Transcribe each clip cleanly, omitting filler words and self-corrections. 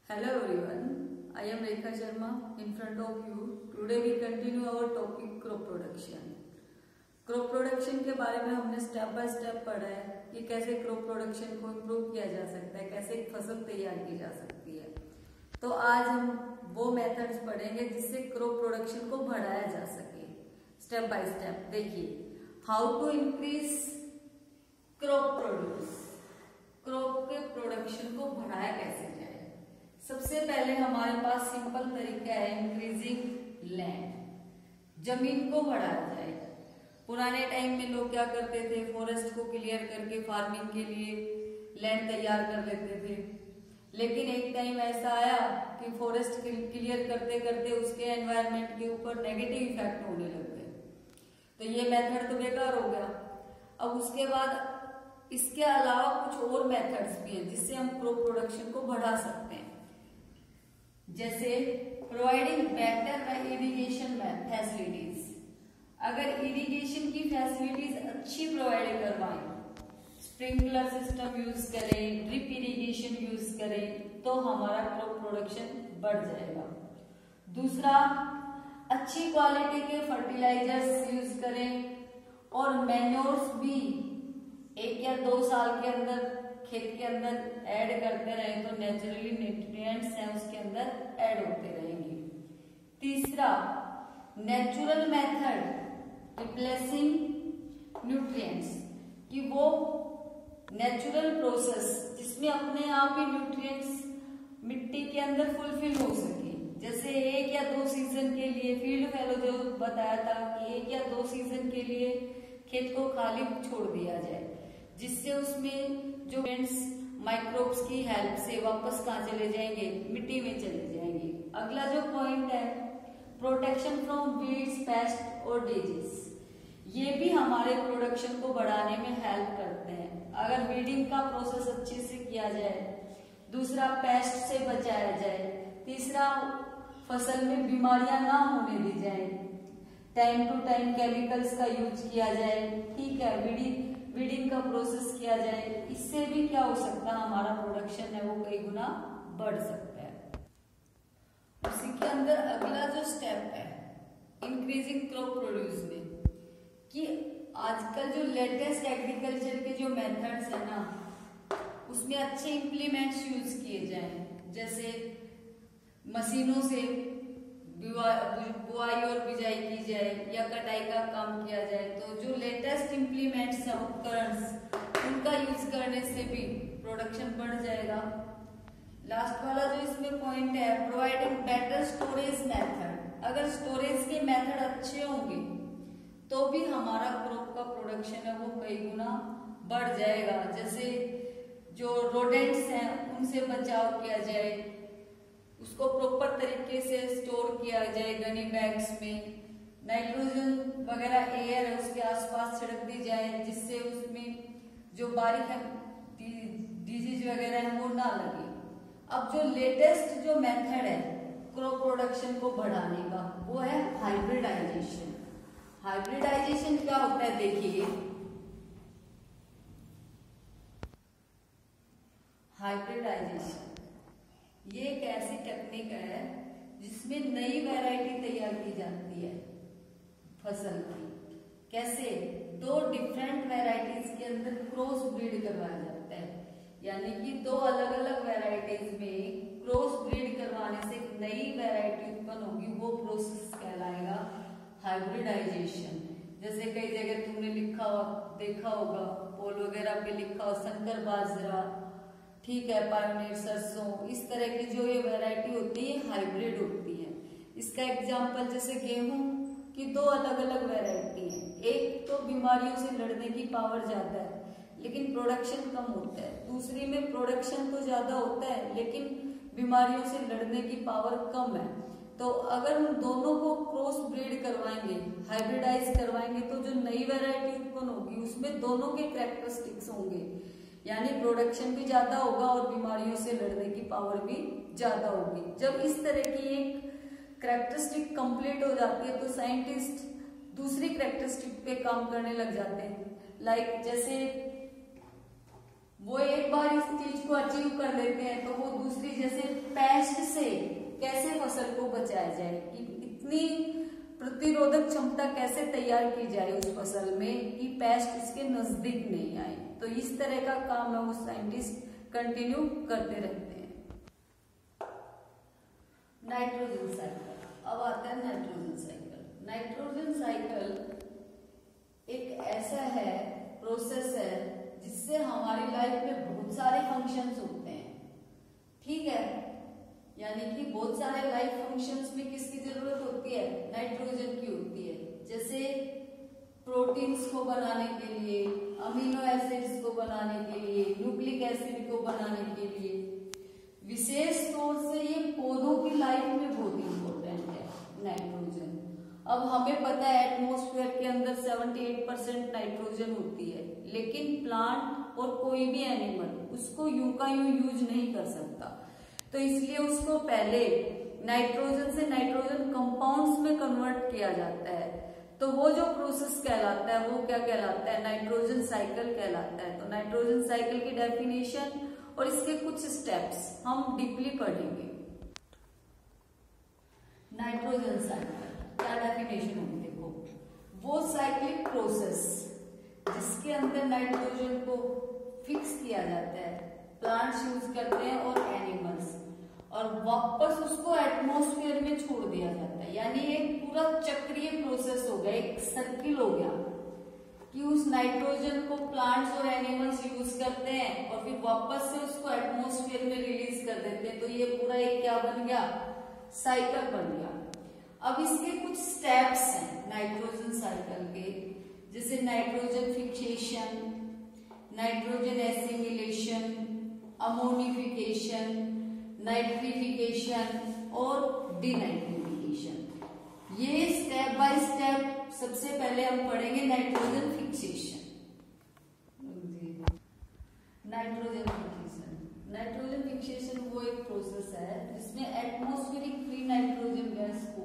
Hello everyone, I am Rekha Sharma in front of you. Today we continue our topic crop production. Crop production के बारे में हमने step by step पढ़ा है कि कैसे क्रॉप प्रोडक्शन को इम्प्रूव किया जा सकता है, कैसे एक फसल तैयार की जा सकती है। तो आज हम वो मेथड्स पढ़ेंगे जिससे क्रॉप प्रोडक्शन को बढ़ाया जा सके। स्टेप बाय स्टेप देखिए, how to increase crop produce, crop के प्रोडक्शन को बढ़ाया कैसे जाए। सबसे पहले हमारे पास सिंपल तरीका है इंक्रीजिंग लैंड, जमीन को बढ़ाया जाए। पुराने टाइम में लोग क्या करते थे, फॉरेस्ट को क्लियर करके फार्मिंग के लिए लैंड तैयार कर लेते थे। लेकिन एक टाइम ऐसा आया कि फॉरेस्ट क्लियर करते करते उसके एनवायरनमेंट के ऊपर नेगेटिव इफेक्ट होने लग गए, तो ये मेथड तो बेकार हो गया। अब उसके बाद इसके अलावा कुछ और मेथड्स भी हैं जिससे हम क्रॉप प्रोडक्शन को बढ़ा सकते हैं, जैसे प्रोवाइडिंग बेटर इरिगेशन फैसिलिटीज। अगर इरिगेशन की फैसिलिटीज अच्छी प्रोवाइड करवाएं, स्प्रिंकलर सिस्टम यूज करें, ड्रिप इरिगेशन यूज करें, तो हमारा क्रॉप प्रोडक्शन बढ़ जाएगा। दूसरा, अच्छी क्वालिटी के फर्टिलाइजर्स यूज करें और मैन्योर्स भी 1 या 2 साल के अंदर खेत के अंदर ऐड करते रहें तो नेचुरली न्यूट्रिएंट्स हैं उसके अंदर ऐड होते रहेंगे। तीसरा, नेचुरल मेथड रिप्लेसिंग न्यूट्रिएंट्स, कि वो नेचुरल प्रोसेस जिसमें अपने आप ही न्यूट्रिएंट्स मिट्टी के अंदर फुलफिल हो सके। जैसे 1 या 2 सीजन के लिए, फील्ड फेलो जो बताया था कि 1 या 2 सीजन के लिए खेत को खाली छोड़ दिया जाए, जिससे उसमें जो माइक्रोब्स की हेल्प से वापस कहाँ चले जाएंगे, मिट्टी में चले जाएंगे। अगला जो पॉइंट है, प्रोटेक्शन फ्रॉम वीड्स, पेस्ट और डिजीज, ये भी हमारे प्रोडक्शन को बढ़ाने में हेल्प करते हैं अगर वीडिंग का प्रोसेस अच्छे से किया जाए। दूसरा, पेस्ट से बचाया जाए। तीसरा, फसल में बीमारियां ना होने दी जाए। टाइम टू टाइम केमिकल्स का यूज किया जाए, ठीक है, वीडिंग का प्रोसेस किया जाए। इससे भी क्या हो सकता है, हमारा प्रोडक्शन है वो कई गुना बढ़ सकता है। उसी के अंदर अगला जो स्टेप है इंक्रीजिंग क्रॉप प्रोड्यूस में, कि आजकल जो लेटेस्ट एग्रीकल्चर के जो मेथड्स है ना, उसमें अच्छे इम्प्लीमेंट्स यूज किए जाएं। जैसे मशीनों से बुआई और बिजाई की जाए या कटाई का काम किया जाए, तो जो लेटेस्ट इम्प्लीमेंट्स हैं, उपकरण, उनका यूज करने से भी प्रोडक्शन बढ़ जाएगा। लास्ट वाला जो इसमें पॉइंट है, प्रोवाइडिंग बेटर स्टोरेज मेथड। अगर स्टोरेज के मेथड अच्छे होंगे तो भी हमारा क्रॉप का प्रोडक्शन है वो कई गुना बढ़ जाएगा। जैसे जो रोडेंट्स हैं उनसे बचाव किया जाए, उसको प्रॉपर तरीके से स्टोर किया जाए गनी बैग्स में। नाइट्रोजन वगैरह एयर है उसके आसपास छिड़क दी जाए, जिससे उसमें जो बारीक डिजीज वगैरह है वो ना लगे। अब जो लेटेस्ट जो मेथड है क्रॉप प्रोडक्शन को बढ़ाने का, वो है हाइब्रिडाइजेशन। हाइब्रिडाइजेशन क्या होता है, देखिए, हाइब्रिडाइजेशन ये एक ऐसी टेक्निक है जिसमें नई वैरायटी तैयार की जाती है फसल की। कैसे? 2 डिफरेंट वैरायटीज के अंदर क्रॉस ब्रीड करवाया जाता है, यानी कि 2 अलग अलग वैरायटीज में क्रॉस ब्रीड करवाने से एक नई वैरायटी उत्पन्न होगी, वो प्रोसेस कहलाएगा हाइब्रिडाइजेशन। जैसे कई जगह तुमने देखा होगा, पोल वगैरह पे लिखा हो संकर बाजरा, ठीक है, पायोनियर सरसों, इस तरह की जो ये वैरायटी होती है हाइब्रिड होती है। इसका एग्जांपल जैसे गेहूं की 2 अलग अलग वैरायटी है। एक तो बीमारियों से लड़ने की पावर ज्यादा है लेकिन प्रोडक्शन कम होता है, दूसरी में प्रोडक्शन तो ज्यादा होता है लेकिन बीमारियों से लड़ने की पावर कम है। तो अगर हम दोनों को क्रॉस ब्रीड करवाएंगे, हाइब्रिडाइज करवाएंगे, तो जो नई वैरायटी उत्पन्न होगी उसमें दोनों के कैरेक्टरिस्टिक्स होंगे, यानी प्रोडक्शन भी ज्यादा होगा और बीमारियों से लड़ने की पावर भी ज्यादा होगी। जब इस तरह की एक कैरेक्टरिस्टिक कंप्लीट हो जाती है तो साइंटिस्ट दूसरी कैरेक्टरिस्टिक पे काम करने लग जाते हैं। लाइक जैसे वो एक बार इस चीज को अचीव कर लेते हैं तो वो दूसरी, जैसे पेस्ट फसल को बचाया जाए, इतनी प्रतिरोधक क्षमता कैसे तैयार की जाए उस फसल में कि पेस्ट उसके नजदीक नहीं आए। तो इस तरह का काम है वो साइंटिस्ट कंटिन्यू करते रहते हैं। नाइट्रोजन साइकिल, अब आता है नाइट्रोजन साइकिल। नाइट्रोजन साइकिल एक ऐसा है प्रोसेस है जिससे हमारी लाइफ में बहुत सारे फंक्शंस होते हैं, ठीक है। यानी कि बहुत सारे लाइफ फंक्शंस में किसकी जरूरत होती है, नाइट्रोजन की होती है। जैसे प्रोटीन्स को बनाने के लिए, अमीनो एसिड्स को बनाने के लिए, न्यूक्लिक एसिड को बनाने के लिए, विशेष तौर से ये पौधों की लाइफ में बहुत इंपॉर्टेंट है नाइट्रोजन। अब हमें पता है एटमॉस्फेयर के अंदर 78% नाइट्रोजन होती है, लेकिन प्लांट और कोई भी एनिमल उसको यूं का यूं यूज नहीं कर सकता, तो इसलिए उसको पहले नाइट्रोजन से नाइट्रोजन कंपाउंड्स में कन्वर्ट किया जाता है। तो वो जो प्रोसेस कहलाता है वो क्या कहलाता है, नाइट्रोजन साइकिल कहलाता है। तो नाइट्रोजन साइकिल की डेफिनेशन और इसके कुछ स्टेप्स हम डीपली पढ़ेंगे। नाइट्रोजन साइकिल क्या डेफिनेशन होगी, देखो वो साइक्लिक प्रोसेस जिसके अंदर नाइट्रोजन को फिक्स किया जाता है, प्लांट्स यूज करते हैं और एनिमल्स, और वापस उसको एटमॉस्फेयर में छोड़ दिया जाता है। यानी एक पूरा चक्रीय प्रोसेस हो गया, एक सर्किल हो गया कि उस नाइट्रोजन को प्लांट्स और एनिमल्स यूज करते हैं और फिर वापस से उसको एटमॉस्फेयर में रिलीज कर देते हैं। तो ये पूरा एक क्या बन गया, साइकिल बन गया। अब इसके कुछ स्टेप्स हैं नाइट्रोजन साइकिल के, जैसे nitrogen fixation, nitrogen assimilation, ammonification, nitrification और डिनाइट्रिफिकेशन। ये स्टेप बाय स्टेप सबसे पहले हम पढ़ेंगे नाइट्रोजन फिक्सेशन। नाइट्रोजन फिक्सेशन वो एक प्रोसेस है जिसमें एटमॉस्फेरिक फ्री नाइट्रोजन गैस को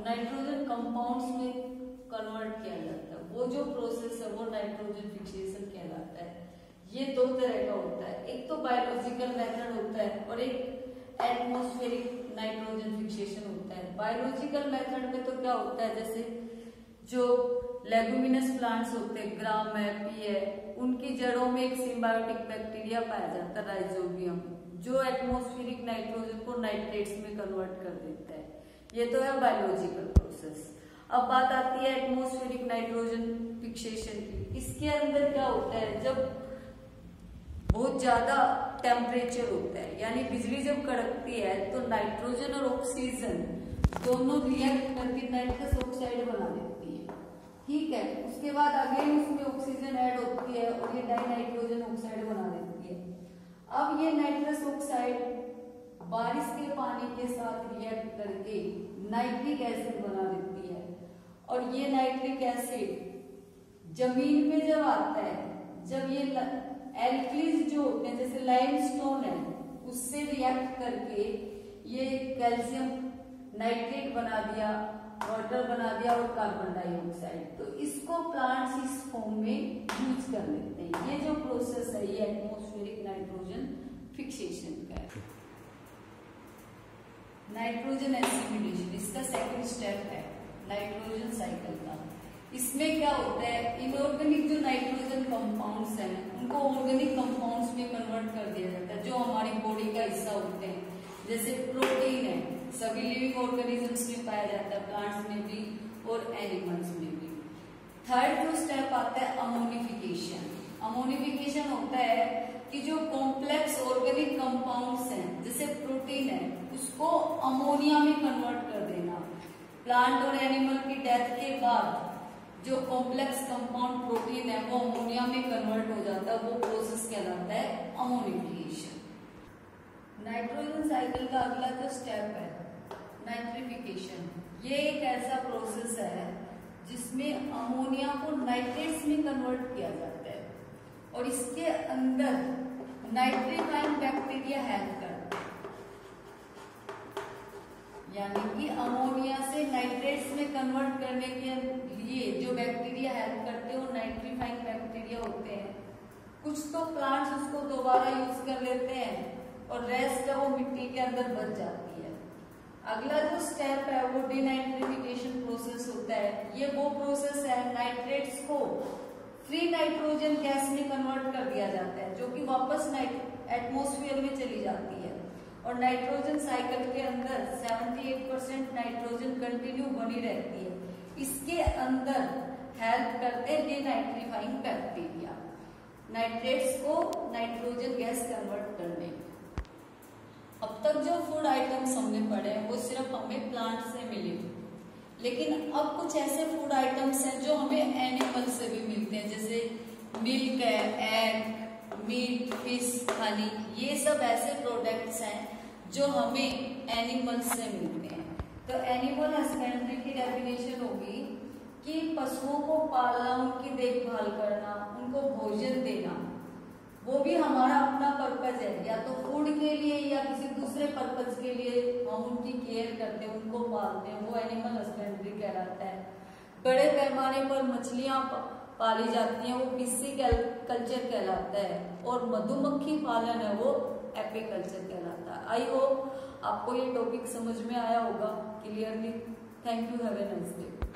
नाइट्रोजन कंपाउंड्स में कन्वर्ट किया जाता है। वो जो प्रोसेस है वो नाइट्रोजन फिक्सेशन कहलाता है। ये दो तरह का होता है, एक तो बायोलॉजिकल मेथड होता है और एक एटमॉस्फेरिक नाइट्रोजन फिक्सेशन होता है। बायोलॉजिकल मेथड में तो क्या होता है, जैसे जो लेगुमिनस प्लांट्स होते हैं, ग्राम है, पी है, उनकी जड़ों में एक सिम्बायोटिक बैक्टीरिया पाया जाता है राइजोबियम, जो एटमॉस्फेरिक नाइट्रोजन को नाइट्रेट्स में कन्वर्ट कर देता है। ये तो है बायोलॉजिकल प्रोसेस। अब बात आती है एटमॉस्फेरिक नाइट्रोजन फिक्सेशन की। इसके अंदर क्या होता है, जब बहुत ज्यादा टेम्परेचर होता है, यानी बिजली जब कड़कती है तो नाइट्रोजन और ऑक्सीजन दोनों रिएक्ट करके नाइट्रस ऑक्साइड बना देती है, ठीक है। उसके बाद अगेन उसमें ऑक्सीजन ऐड होती है और ये डाइनाइट्रोजन ऑक्साइड बना देती है। अब ये नाइट्रस ऑक्साइड बारिश के पानी के साथ रिएक्ट करके नाइट्रिक एसिड बना देती है, और ये नाइट्रिक एसिड जमीन में जब आता है, जब ये एल्कलीज जो होते हैं जैसे लाइमस्टोन है उससे रिएक्ट करके ये कैल्शियम नाइट्रेट बना दिया, वाटर बना दिया और कार्बन डाइऑक्साइड, तो इसको प्लांट्स इस फॉर्म में यूज कर लेते हैं। ये जो प्रोसेस है ये एटमॉस्फेरिक नाइट्रोजन फिक्सेशन का है। नाइट्रोजन एसिमिलेशन इसका सेकंड स्टेप है नाइट्रोजन साइकिल का। इसमें क्या होता है, इनऑर्गेनिक जो नाइट्रोजन कंपाउंड्स हैं उनको ऑर्गेनिक कंपाउंड्स में कन्वर्ट कर दिया जाता है, जो हमारी बॉडी का हिस्सा होते हैं। जैसे प्रोटीन है, सभी लिविंग ऑर्गेनिजम्स में पाया जाता है, प्लांट्स में भी और एनिमल्स में भी। थर्ड जो स्टेप आता है अमोनिफिकेशन। अमोनिफिकेशन होता है कि जो कॉम्प्लेक्स ऑर्गेनिक कंपाउंड्स हैं जैसे प्रोटीन है उसको अमोनिया में कन्वर्ट कर देना। प्लांट और एनिमल की डेथ के बाद जो कॉम्प्लेक्स कंपाउंड प्रोटीन है वो अमोनिया में कन्वर्ट हो जाता है, वो प्रोसेस कहलाता है अमोनिफिकेशन। नाइट्रोजन साइकिल का अगला जो स्टेप है नाइट्रिफिकेशन। ये एक ऐसा प्रोसेस है जिसमें अमोनिया को नाइट्रेट्स में कन्वर्ट किया जाता है और इसके अंदर नाइट्रीफाइंग बैक्टीरिया हेल्प करते हैं। यानी कि अमोनिया से नाइट्रेट्स में कन्वर्ट करने के लिए जो बैक्टीरिया हेल्प करते हैं वो नाइट्रीफाइंग बैक्टीरिया होते हैं। कुछ तो प्लांट्स उसको दोबारा यूज कर लेते हैं और रेस्ट है वो मिट्टी के अंदर बच जाती है। अगला जो स्टेप है वो डीनाइट्रिफिकेशन प्रोसेस होता है। ये वो प्रोसेस है, नाइट्रेट्स को फ्री नाइट्रोजन गैस में कन्वर्ट कर दिया जाता है, जो कि वापस एटमॉस्फेयर में चली जाती है। और नाइट्रोजन साइकिल के अंदर 78% नाइट्रोजन कंटिन्यू बनी रहती है। इसके अंदर हेल्प करते हैं डीनाइट्रीफाइंग बैक्टीरिया नाइट्रेट्स को नाइट्रोजन गैस कन्वर्ट करने में। अब तक जो फूड आइटम्स हमने पढ़े हैं वो सिर्फ हमें प्लांट से मिले, लेकिन अब कुछ ऐसे फूड आइटम्स हैं जो हमें एनिमल से भी मिलते हैं, जैसे मिल्क है, एग, मीट, फिश, हनी। ये सब ऐसे प्रोडक्ट्स हैं जो हमें एनिमल से मिलते हैं। तो एनिमल हस्बेंड्री की डेफिनेशन होगी कि पशुओं को पालना, उनकी देखभाल करना, उनको भोजन देना, वो भी हमारा अपना पर्पज है, या तो फूड के लिए या किसी दूसरे पर्पज के लिए हम उनकी केयर करते हैं, उनको पालते हैं, वो एनिमल हस्बेंड्री कहलाता है। बड़े पैमाने पर मछलियां पाली जाती हैं, वो पिस्सीकल्चर कहलाता है। और मधुमक्खी पालन है वो एपीकल्चर कहलाता है। आई होप आपको ये टॉपिक समझ में आया होगा clearly. Thank you, have a nice day.